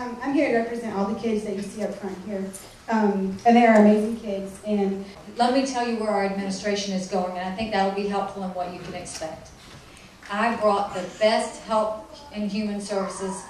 I'm here to represent all the kids that you see up front here. And they are amazing kids. And let me tell you where our administration is going, and I think that will be helpful in what you can expect. I brought the best Health and Human Services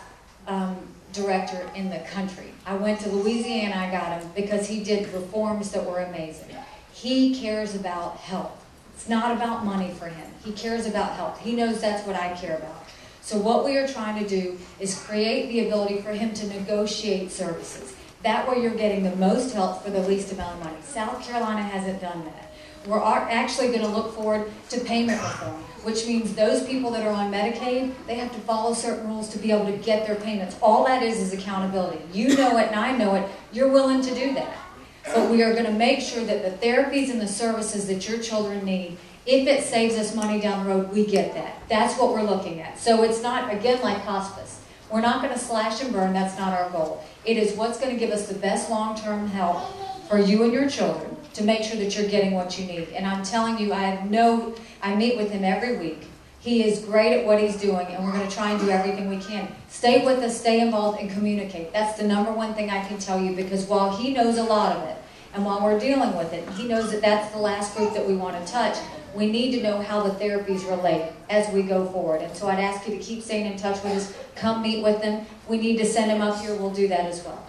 director in the country. I went to Louisiana, I got him because he did reforms that were amazing. He cares about health. It's not about money for him. He cares about health. He knows that's what I care about. So what we are trying to do is create the ability for him to negotiate services. That way you're getting the most help for the least amount of money. South Carolina hasn't done that. We're actually going to look forward to payment reform, which means those people that are on Medicaid, they have to follow certain rules to be able to get their payments. All that is accountability. You know it and I know it. You're willing to do that. But we are going to make sure that the therapies and the services that your children need, if it saves us money down the road, we get that. That's what we're looking at. So it's not, again, like hospice. We're not going to slash and burn. That's not our goal. It is what's going to give us the best long-term help for you and your children to make sure that you're getting what you need. And I'm telling you, I meet with him every week. He is great at what he's doing, and we're going to try and do everything we can. Stay with us, stay involved, and communicate. That's the #1 thing I can tell you, because while he knows a lot of it, and while we're dealing with it, he knows that that's the last group that we want to touch. We need to know how the therapies relate as we go forward. And so I'd ask you to keep staying in touch with us. Come meet with them. If we need to send him up here, we'll do that as well.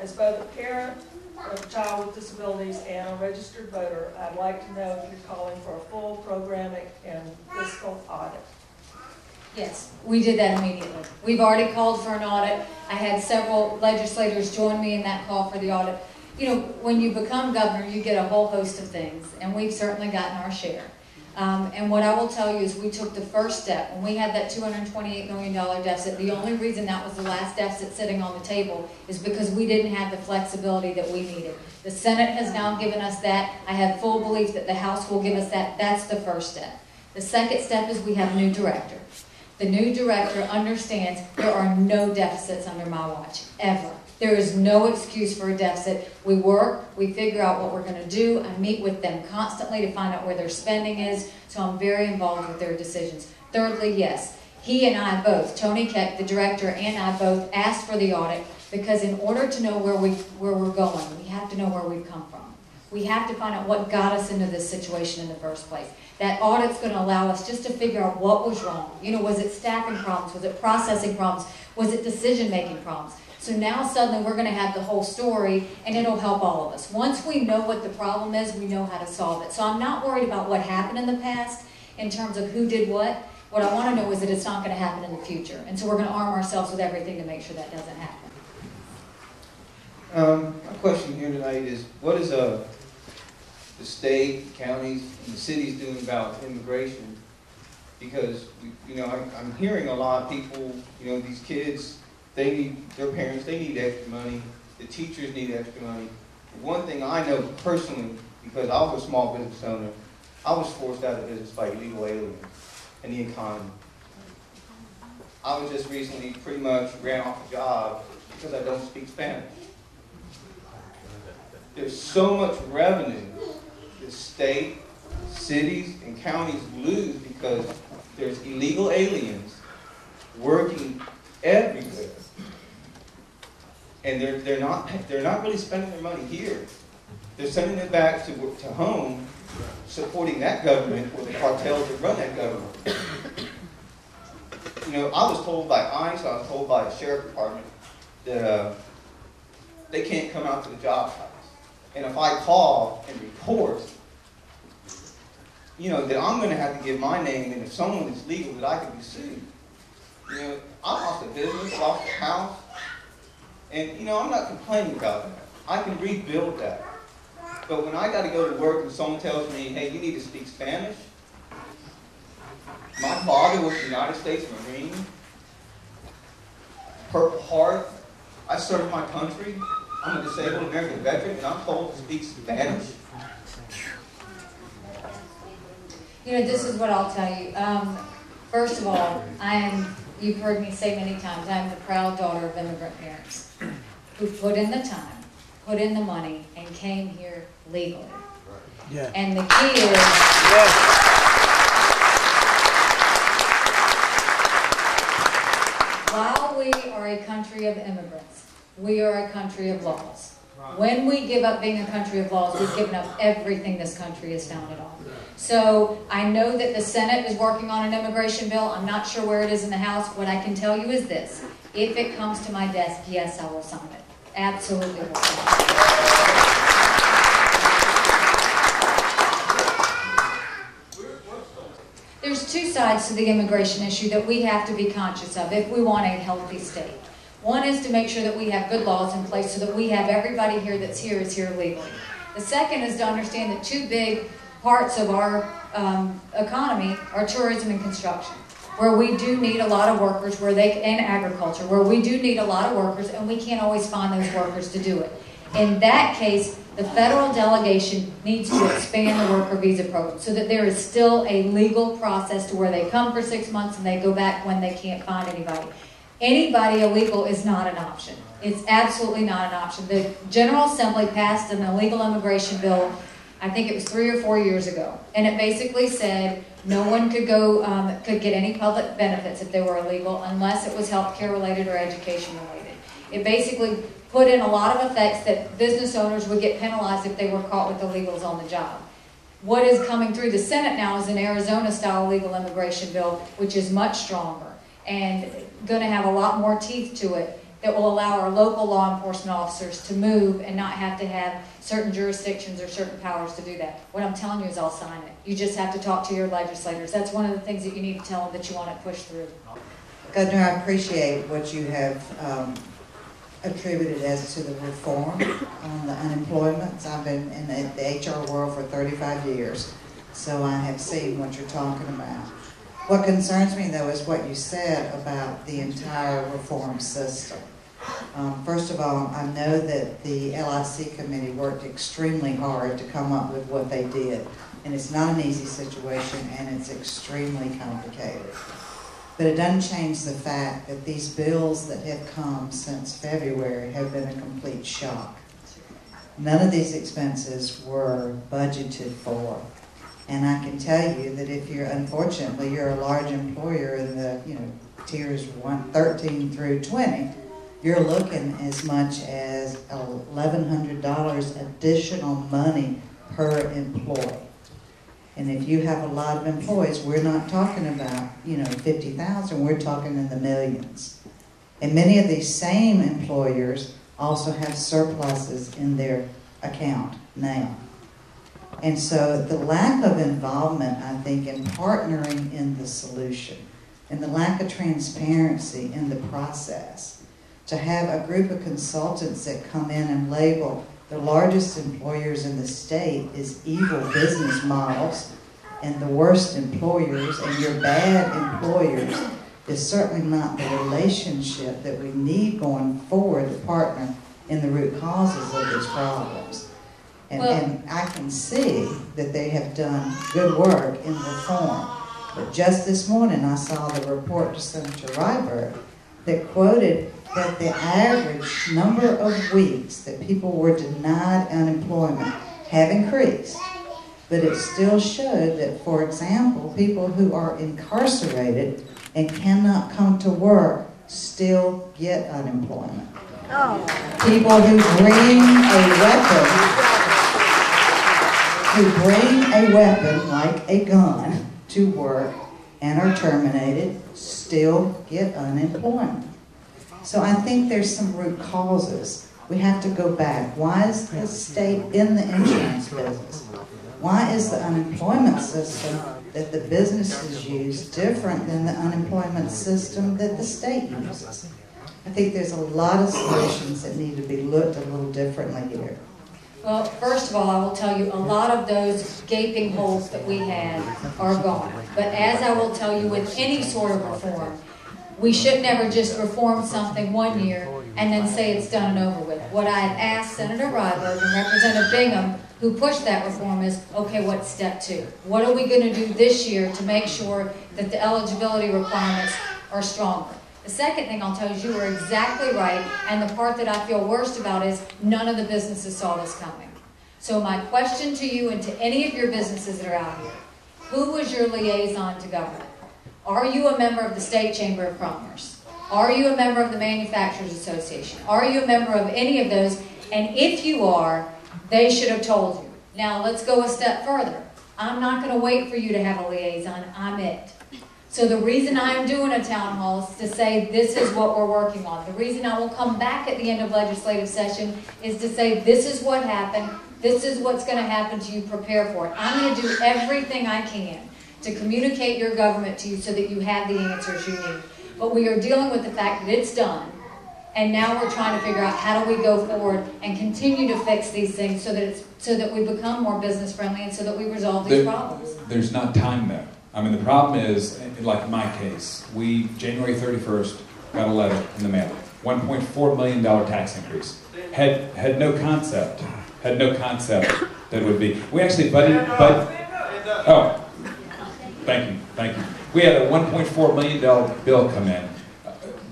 As both a parent of a child with disabilities and a registered voter, I'd like to know if you're calling for a full programmatic and fiscal audit. Yes, we did that immediately. We've already called for an audit. I had several legislators join me in that call for the audit. You know, when you become governor, you get a whole host of things, and we've certainly gotten our share. And what I will tell you is we took the first step. When we had that $228 million deficit, the only reason that was the last deficit sitting on the table is because we didn't have the flexibility that we needed. The Senate has now given us that. I have full belief that the House will give us that. That's the first step. The second step is we have a new director. The new director understands there are no deficits under my watch, ever. There is no excuse for a deficit. We work, we figure out what we're going to do. I meet with them constantly to find out where their spending is, so I'm very involved with their decisions. Thirdly, yes, he and I both, Tony Keck, the director, and I both asked for the audit because in order to know where we're going, we have to know where we've come from. We have to find out what got us into this situation in the first place. That audit's going to allow us just to figure out what was wrong. You know, was it staffing problems? Was it processing problems? Was it decision-making problems? So now suddenly we're going to have the whole story, and it'll help all of us. Once we know what the problem is, we know how to solve it. So I'm not worried about what happened in the past in terms of who did what. What I want to know is that it's not going to happen in the future. And so we're going to arm ourselves with everything to make sure that doesn't happen. My question here tonight is, what is the state, counties, and the cities doing about immigration? Because, you know, I'm hearing a lot of people, you know, these kids, they need, their parents, they need extra money. The teachers need extra money. One thing I know personally, because I was a small business owner, I was forced out of business by illegal aliens and the economy. I was just recently pretty much ran off a job because I don't speak Spanish. There's so much revenue the state, cities, and counties lose because there's illegal aliens working everywhere. And they're not really spending their money here. They're sending it back to home, supporting that government or the cartels that run that government. You know, I was told by ICE, I was told by the sheriff department that they can't come out to the job sites. And if I call and report, you know, that I'm going to have to give my name, and if someone is legal, that I can be sued. You know, I lost a business, lost a house, and, you know, I'm not complaining about that. I can rebuild that. But when I got to go to work and someone tells me, hey, you need to speak Spanish. My father was a United States Marine, Purple Heart. I served my country. I'm a disabled American veteran, and I'm told to speak Spanish. You know, this is what I'll tell you. First of all, you've heard me say many times, I am the proud daughter of immigrant parents who put in the time, put in the money, and came here legally. Yeah. And the key is, country of immigrants. We are a country of laws. When we give up being a country of laws, we've given up everything this country is founded on. So I know that the Senate is working on an immigration bill. I'm not sure where it is in the House. What I can tell you is this. If it comes to my desk, yes, I will sign it. Absolutely will sign it. There's two sides to the immigration issue that we have to be conscious of if we want a healthy state. One is to make sure that we have good laws in place so that we have everybody here that's here is here legally. The second is to understand that two big parts of our economy are tourism and construction, where we do need a lot of workers, and agriculture, where we do need a lot of workers, and we can't always find those workers to do it. In that case, the federal delegation needs to expand the worker visa program so that there is still a legal process to where they come for 6 months and they go back when they can't find anybody. Anybody illegal is not an option. It's absolutely not an option. The General Assembly passed an illegal immigration bill, I think it was 3 or 4 years ago, and it basically said no one could get any public benefits if they were illegal unless it was healthcare related or education related. It basically put in a lot of effects that business owners would get penalized if they were caught with illegals on the job. What is coming through the Senate now is an Arizona-style legal immigration bill, which is much stronger and going to have a lot more teeth to it that will allow our local law enforcement officers to move and not have to have certain jurisdictions or certain powers to do that. What I'm telling you is I'll sign it. You just have to talk to your legislators. That's one of the things that you need to tell them that you want it pushed through. Governor, I appreciate what you have attributed as to the reform on the unemployment. I've been in the HR world for 35 years, so I have seen what you're talking about. What concerns me, though, is what you said about the entire reform system. First of all, I know that the LIC committee worked extremely hard to come up with what they did, and it's not an easy situation, and it's extremely complicated. But it doesn't change the fact that these bills that have come since February have been a complete shock. None of these expenses were budgeted for. And I can tell you that if unfortunately, you're a large employer in the, tiers 13 through 20, you're looking as much as $1,100 additional money per employee. And if you have a lot of employees, we're not talking about, 50,000, we're talking in the millions. And many of these same employers also have surpluses in their account now. And so the lack of involvement, I think, in partnering in the solution and the lack of transparency in the process, to have a group of consultants that come in and label the largest employers in the state as evil business models and the worst employers and your bad employers is certainly not the relationship that we need going forward to partner in the root causes of these problems. And I can see that they have done good work in reform. But just this morning I saw the report to Senator Ryberg that quoted that the average number of weeks that people were denied unemployment have increased. But it still showed that, for example, people who are incarcerated and cannot come to work still get unemployment. Oh. People who bring a weapon like a gun to work and are terminated still get unemployment. So I think there's some root causes. We have to go back. Why is the state in the insurance business? Why is the unemployment system that the businesses use different than the unemployment system that the state uses? I think there's a lot of solutions that need to be looked a little differently here. Well, first of all, I will tell you, a lot of those gaping holes that we had are gone. But as I will tell you with any sort of reform, we should never just reform something one year and then say it's done and over with. What I had asked Senator Ryberg and Representative Bingham, who pushed that reform, is, okay, what's step 2? What are we going to do this year to make sure that the eligibility requirements are stronger? The second thing I'll tell you is you are exactly right, and the part that I feel worst about is none of the businesses saw this coming. So my question to you and to any of your businesses that are out here, who was your liaison to government? Are you a member of the State Chamber of Commerce? Are you a member of the Manufacturers Association? Are you a member of any of those? And if you are, they should have told you. Now, let's go a step further. I'm not going to wait for you to have a liaison. I'm it. So the reason I'm doing a town hall is to say this is what we're working on. The reason I will come back at the end of legislative session is to say this is what happened. This is what's going to happen to you. Prepare for it. I'm going to do everything I can to communicate your government to you so that you have the answers you need. But we are dealing with the fact that it's done. And now we're trying to figure out how do we go forward and continue to fix these things so that we become more business friendly and so that we resolve these problems. There's not time though. I mean, the problem is, like in my case, we, January 31st, got a letter in the mail. $1.4 million tax increase. Had no concept that it would be. We actually oh, thank you. We had a $1.4 million bill come in,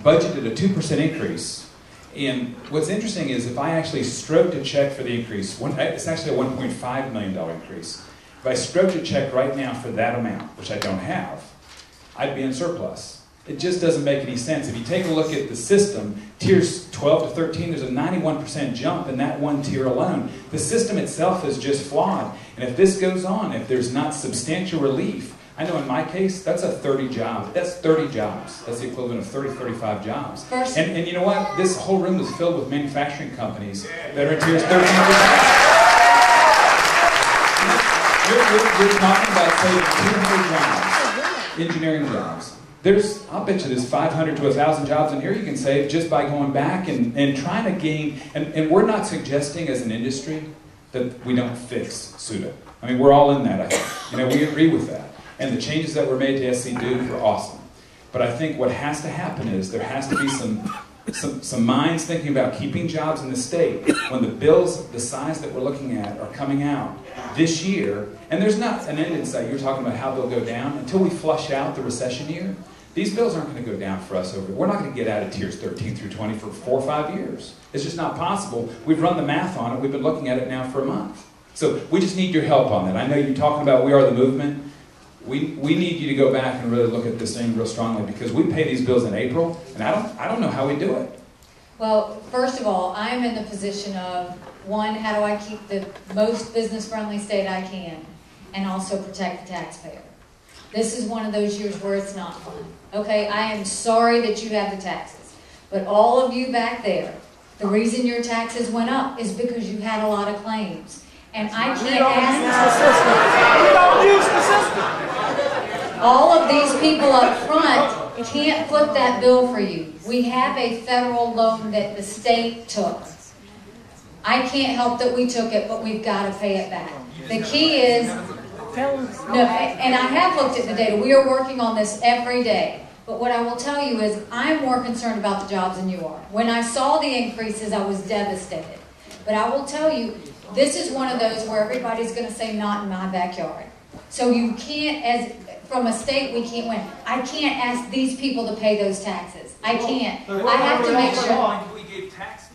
budgeted a 2% increase. And what's interesting is if I actually stroked a check for the increase, it's actually a $1.5 million increase. If I stroked a check right now for that amount, which I don't have, I'd be in surplus. It just doesn't make any sense. If you take a look at the system, tiers 12 to 13, there's a 91% jump in that one tier alone. The system itself is just flawed. And if this goes on, if there's not substantial relief, I know in my case, that's a 30 job. That's 30 jobs. That's the equivalent of 30, 35 jobs. And you know what? This whole room is filled with manufacturing companies that are in tiers 13%. You're talking about saving 200 jobs, engineering jobs. I'll bet you there's 500 to 1,000 jobs in here you can save just by going back and trying to gain, and we're not suggesting as an industry that we don't fix SUTA. I mean, we're all in that, I think. We agree with that. And the changes that were made to SC Duke were awesome. But I think what has to happen is there has to be some minds thinking about keeping jobs in the state when the bills the size that we're looking at are coming out this year, and there's not an end in sight. You're talking about how they'll go down until we flush out the recession year. These bills aren't going to go down for us we're not going to get out of tiers 13 through 20 for 4 or 5 years. It's just not possible. We've run the math on it. We've been looking at it now for a month. So we just need your help on that. I know you're talking about We Are the Movement. We need you to go back and really look at this thing real strongly because we pay these bills in April, and I don't know how we do it. Well, first of all, I am in the position of, one, how do I keep the most business-friendly state I can, and also protect the taxpayer. This is one of those years where it's not fun. Okay, I am sorry that you have the taxes, but all of you back there, the reason your taxes went up is because you had a lot of claims. And I can't ask... We don't use the system. All of these people up front can't foot that bill for you. We have a federal loan that the state took. I can't help that we took it, but we've got to pay it back. The key is, no, and I have looked at the data. We are working on this every day. But what I will tell you is I'm more concerned about the jobs than you are. When I saw the increases, I was devastated. But I will tell you, this is one of those where everybody's going to say, not in my backyard. So you can't, from a state, we can't win. I can't ask these people to pay those taxes. I can't. I have to make sure. We gave tax.